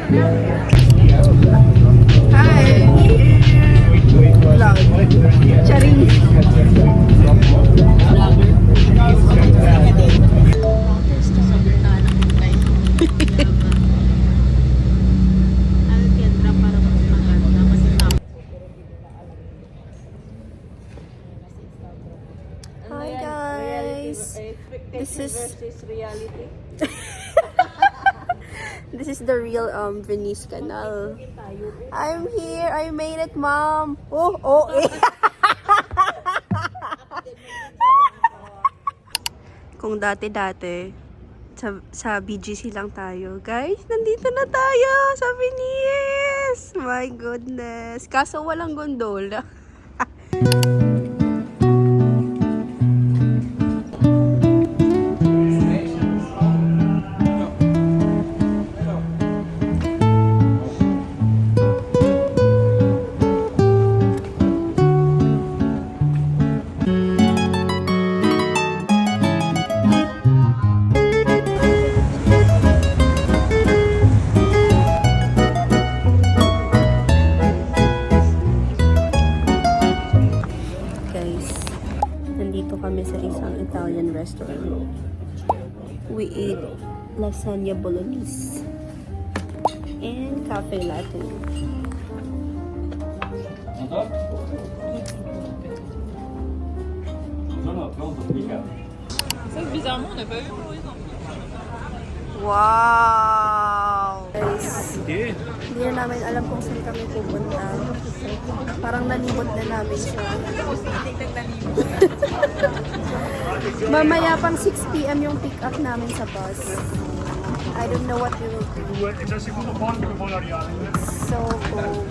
Hi! Vlog. Charing. Hi guys! This is reality. this is the real Venice Canal. I'm here. I made it, mom. Oh, oh, eh. Kung dati-dati sa BGC lang tayo. Guys, nandito na tayo sa Venice. My goodness. Kaso walang gondola. Kami sa isang Italian restaurant. We ate lasagna bolognese and cafe latte. Wow! Guys, hindi na namin alam kung saan kami pupunta. Parang nalibot na namin siya. Mamaya pang 6 PM yung pick up namin sa bus. I don't know what we will do. So cool.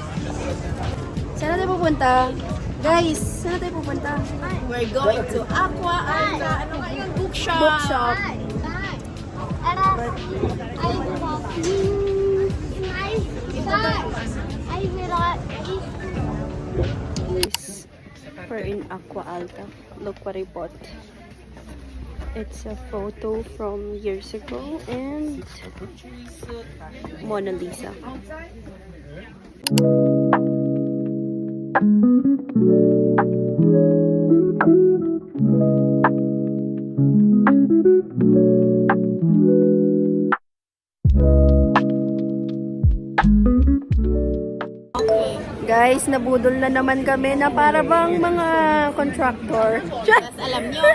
Saan tayo pupunta? Guys, saan tayo pupunta? We're going to Aqua Alta. Ano nga yun? Bookshop. Bookshop. We're in Aqua Alta. Look what I bought. It's a photo from years ago and Mona Lisa. Guys, nabudol na naman kami na para bang mga contractor. Yes, alam nyo.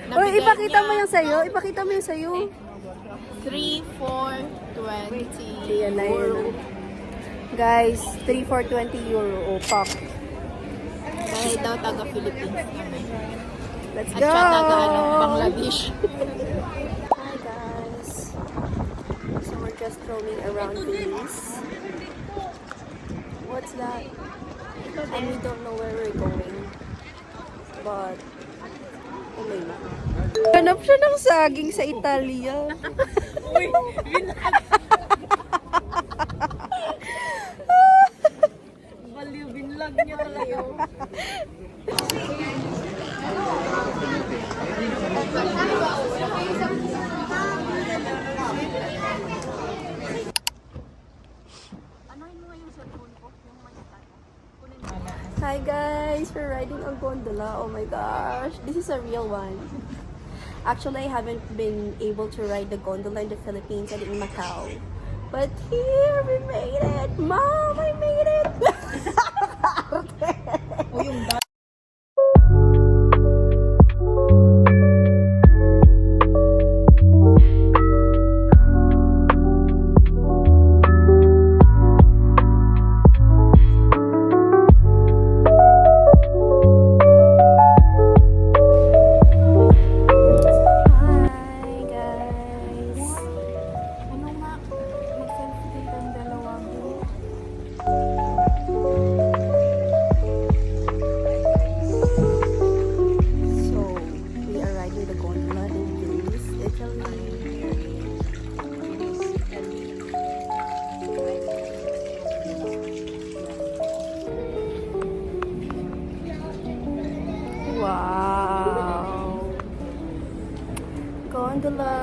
Uy, ipakita mo yung sayo. Ipakita mo yung sayo. 3, 4, 20 Yan na yun. Guys, 3 for 20 euro. Opak. Dahil daw taga-Philippines kami. Let's At go! siya taga Bangladesh. Hi guys. So we're just roaming around Venice. What's that? And we don't know where we're going. But, oh my God. Hanap siya ng saging sa Italia. Uy, binlag. Baliw, binlag niya talaga. Hi guys, we're riding a gondola. Oh my gosh, this is a real one. Actually, I haven't been able to ride the gondola in the Philippines and in Macau. But here, we made it! Mom, I made it! Wow! Gondola!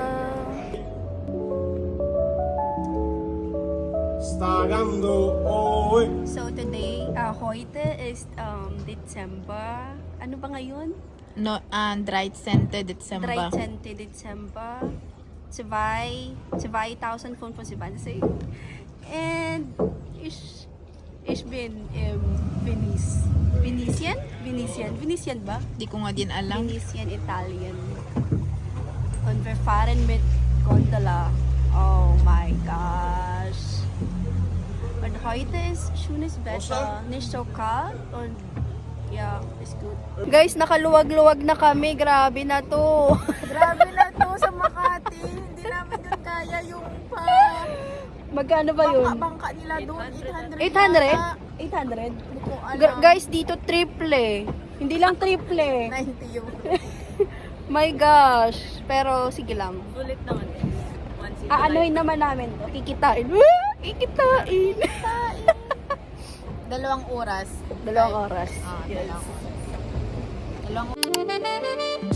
está dando hoy. So today, heute is December. Ano ba ngayon? No, 13. Dezember. 13. Dezember 2025. And ich bin Venetian ba? Di ko nga din alam. Venetian Italian. Und wir fahren mit Gondola. Oh my gosh. Und heute ist schönes Wetter. Nicht so kalt und ja, ist gut. Guys, nakaluwag-luwag na kami. Grabe na to. Grabe na to sa Makati. Hindi namin doon kaya yung Magkano ba yun? bangka nila doon. 800? 800? Hindi ko alam. Guys, dito triple. Hindi lang triple. 90 yung My gosh. Pero sige lang. ulit naman. Aanohin naman namin to. Kikitain. Kikitain. 2 oras. 2 oras. Ah, Yes. dalawang oras.